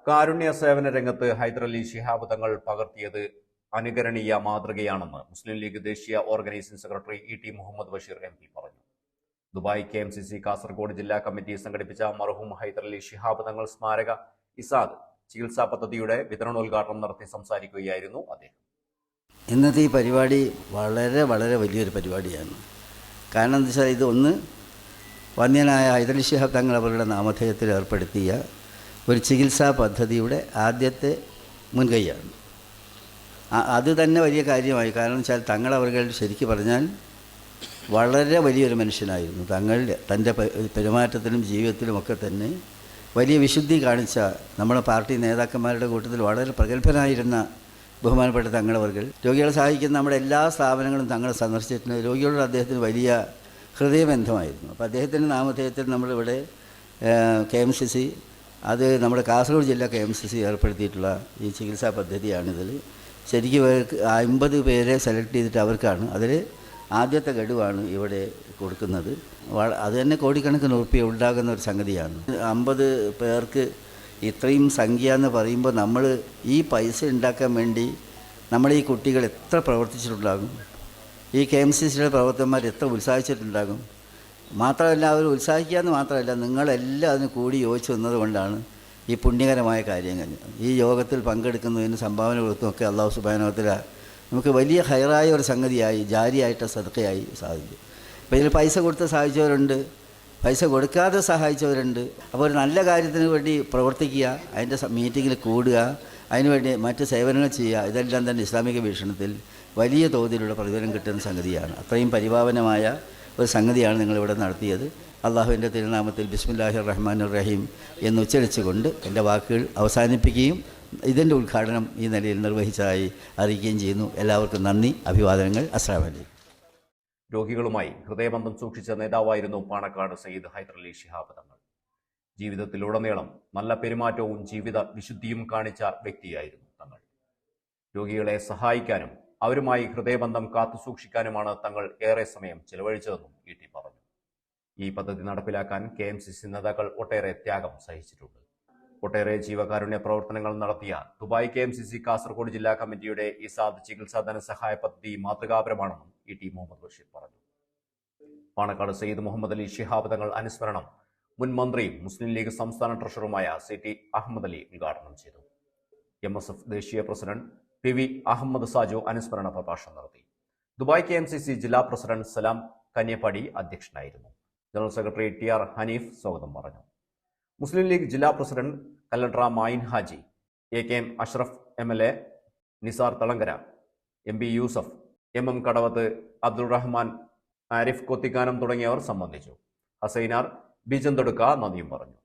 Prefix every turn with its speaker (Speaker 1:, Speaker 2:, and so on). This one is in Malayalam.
Speaker 1: കാരുണ്യ സേവന രംഗത്ത് ഹൈദരലി ശിഹാബ് തങ്ങൾ പകർത്തിയത് അനുകരണീയ മാതൃകയാണെന്ന് മുസ്ലിം ലീഗ് ദേശീയ organising secretary T Muhammad Basheer MP പറഞ്ഞു. ദുബായ് KMCC കാസർഗോഡ് ജില്ലാ കമ്മിറ്റി സംഘടിപ്പിച്ച മർഹൂം ഹൈദരലി ശിഹാബ് തങ്ങൾ സ്മാരക ഇസാദ് ചികിത്സാ പദ്ധതിയുടെ വിതരണോദ്ഘാടനം നടത്തി സംസാരിക്കുകയായിരുന്നു അദ്ദേഹം.
Speaker 2: ഇന്നത്തെ ഈ പരിപാടി വളരെ വളരെ വലിയൊരു പരിപാടിയാണ്. കാരണം എന്താ വെച്ചാൽ ഇതൊന്ന് വന്യനായ ഹൈദരലി ശിഹാബ് തങ്ങൾ അവരുടെ നാമധേയത്തിൽ ഏർപ്പെടുത്തിയ ഒരു ചികിത്സാ പദ്ധതിയുടെ ആദ്യത്തെ മുൻകൈയാണ്. അത് തന്നെ വലിയ കാര്യമായി. കാരണം വെച്ചാൽ തങ്ങൾ അവർ ശരിക്കും പറഞ്ഞാൽ വളരെ വലിയൊരു മനുഷ്യനായിരുന്നു. തൻ്റെ പെരുമാറ്റത്തിലും ജീവിതത്തിലുമൊക്കെ തന്നെ വലിയ വിശുദ്ധി കാണിച്ച നമ്മുടെ പാർട്ടി നേതാക്കന്മാരുടെ കൂട്ടത്തിൽ വളരെ പ്രഗത്ഭനായിരുന്ന ബഹുമാനപ്പെട്ട തങ്ങളവർകൾ രോഗികളെ സഹായിക്കുന്ന നമ്മുടെ എല്ലാ സ്ഥാപനങ്ങളും തങ്ങൾ സന്ദർശിച്ചിട്ടുണ്ട്. രോഗികളോട് അദ്ദേഹത്തിന് വലിയ ഹൃദയബന്ധമായിരുന്നു. അപ്പോൾ അദ്ദേഹത്തിൻ്റെ നാമധേയത്തിൽ നമ്മളിവിടെ KMCC, അത് നമ്മുടെ കാസർഗോഡ് ജില്ലാ KMCC ഏർപ്പെടുത്തിയിട്ടുള്ള ഈ ചികിത്സാ പദ്ധതിയാണിതിൽ. ശരിക്കും 50 പേരെ സെലക്ട് ചെയ്തിട്ട് അവർക്കാണ് അതിൽ ആദ്യത്തെ ഗഡുവാണ് ഇവിടെ കൊടുക്കുന്നത്. അത് തന്നെ കോടിക്കണക്കിന് ഉറുപ്പിക ഉണ്ടാകുന്ന ഒരു സംഗതിയാണ്. 50 പേർക്ക് ഇത്രയും സംഖ്യ എന്ന് പറയുമ്പോൾ നമ്മൾ ഈ പൈസ ഉണ്ടാക്കാൻ വേണ്ടി നമ്മൾ ഈ കുട്ടികൾ എത്ര പ്രവർത്തിച്ചിട്ടുണ്ടാകും, ഈ KMCCയുടെ പ്രവർത്തകന്മാർ എത്ര ഉത്സാഹിച്ചിട്ടുണ്ടാകും. മാത്രമല്ല അവർ ഉത്സാഹിക്കുക എന്ന് മാത്രമല്ല, നിങ്ങളെല്ലാം അതിന് കൂടി യോജിച്ച് വന്നതുകൊണ്ടാണ് ഈ പുണ്യകരമായ കാര്യങ്ങൾ. ഈ യോഗത്തിൽ പങ്കെടുക്കുന്നതിന് സംഭാവന കൊടുത്തുമൊക്കെ അല്ലാഹു സുബ്ഹാനഹു വ തആല നമുക്ക് വലിയ ഹൈറായ ഒരു സംഗതിയായി, ജാരിയായിട്ട് സദഖയായി സാധിച്ചു. അപ്പോൾ ഇതിൽ പൈസ കൊടുത്ത് സഹായിച്ചവരുണ്ട്, പൈസ കൊടുക്കാതെ സഹായിച്ചവരുണ്ട്. അപ്പോൾ ഒരു നല്ല കാര്യത്തിന് വേണ്ടി പ്രവർത്തിക്കുക, അതിൻ്റെ മീറ്റിങ്ങിൽ കൂടുക, അതിനുവേണ്ടി മറ്റ് സേവനങ്ങൾ ചെയ്യുക, ഇതെല്ലാം തന്നെ ഇസ്ലാമിക വീക്ഷണത്തിൽ വലിയ തോതിലുള്ള പ്രതിഫലം കിട്ടുന്ന സംഗതിയാണ്. അത്രയും പരിപാവനമായ ഒരു സംഗതിയാണ് നിങ്ങളിവിടെ നടത്തിയത്. അള്ളാഹുവിൻ്റെ തിരുനാമത്തിൽ ബിസ്മില്ലാഹിർ റഹ്മാനിർ റഹീം എന്ന് ഉച്ചരിച്ചുകൊണ്ട് എൻ്റെ വാക്കുകൾ അവസാനിപ്പിക്കുകയും ഇതിൻ്റെ ഉദ്ഘാടനം ഈ നിലയിൽ നിർവഹിച്ചതായി അറിയിക്കുകയും ചെയ്യുന്നു. എല്ലാവർക്കും നന്ദി, അഭിവാദനങ്ങൾ. അസ്സലാമു അലൈക്കും.
Speaker 1: രോഗികളുമായി ഹൃദയബന്ധം സൂക്ഷിച്ച നേതാവായിരുന്നു പാണക്കാട് സയ്യിദ് ഹൈദരലി ശിഹാബ് തങ്ങൾ. ജീവിതത്തിലുടനീളം നല്ല പെരുമാറ്റവും ജീവിത വിശുദ്ധിയും കാണിച്ച വ്യക്തിയായിരുന്നു തങ്ങൾ. രോഗികളെ സഹായിക്കാനും അവരുമായി ഹൃദയബന്ധം കാത്തുസൂക്ഷിക്കാനുമാണ് തങ്ങൾ ഏറെ സമയം ചെലവഴിച്ചതെന്നും ടി പറഞ്ഞു. ഈ പദ്ധതി നടപ്പിലാക്കാൻ KMCC നേതാക്കൾ ഒട്ടേറെ ത്യാഗം സഹിച്ചിട്ടുണ്ട്. ഒട്ടേറെ ജീവകാരുണ്യ പ്രവർത്തനങ്ങൾ നടത്തിയ ദുബായ് KMCC കാസർഗോഡ് ജില്ലാ കമ്മിറ്റിയുടെ ഇസാദ് ചികിത്സാ ധനസഹായ പദ്ധതി മാതൃകാപരമാണെന്നും ടി മുഹമ്മദ് ബഷീർ പറഞ്ഞു. പാണക്കാട് സയ്യിദ് മുഹമ്മദ് അലി ശിഹാബ് തങ്ങൾ അനുസ്മരണം മുൻ മന്ത്രിയും മുസ്ലിം ലീഗ് സംസ്ഥാന ട്രഷററുമായ CT അഹമ്മദ് അലി ഉദ്ഘാടനം ചെയ്തു. MSF ദേശീയ പ്രസിഡന്റ് PV അഹമ്മദ് സാജു അനുസ്മരണ പ്രഭാഷണം നടത്തി. ദുബായ് KMCC ജില്ലാ പ്രസിഡന്റ് സലാം കന്യപ്പാടി അധ്യക്ഷനായിരുന്നു. ജനറൽ സെക്രട്ടറി TR ഹനീഫ് സ്വാഗതം പറഞ്ഞു. മുസ്ലിം ലീഗ് ജില്ലാ president Kallatra Mayin Haji, AKM Ashraf MLA, Nisar Thalangara, MB Yusuf, MM Kadavath, Abdul Rahman, Arif Kothikkanam തുടങ്ങിയവർ സംബന്ധിച്ചു. ഹസൈനാർ ബിജന്തൊടുക്ക നന്ദിയും പറഞ്ഞു.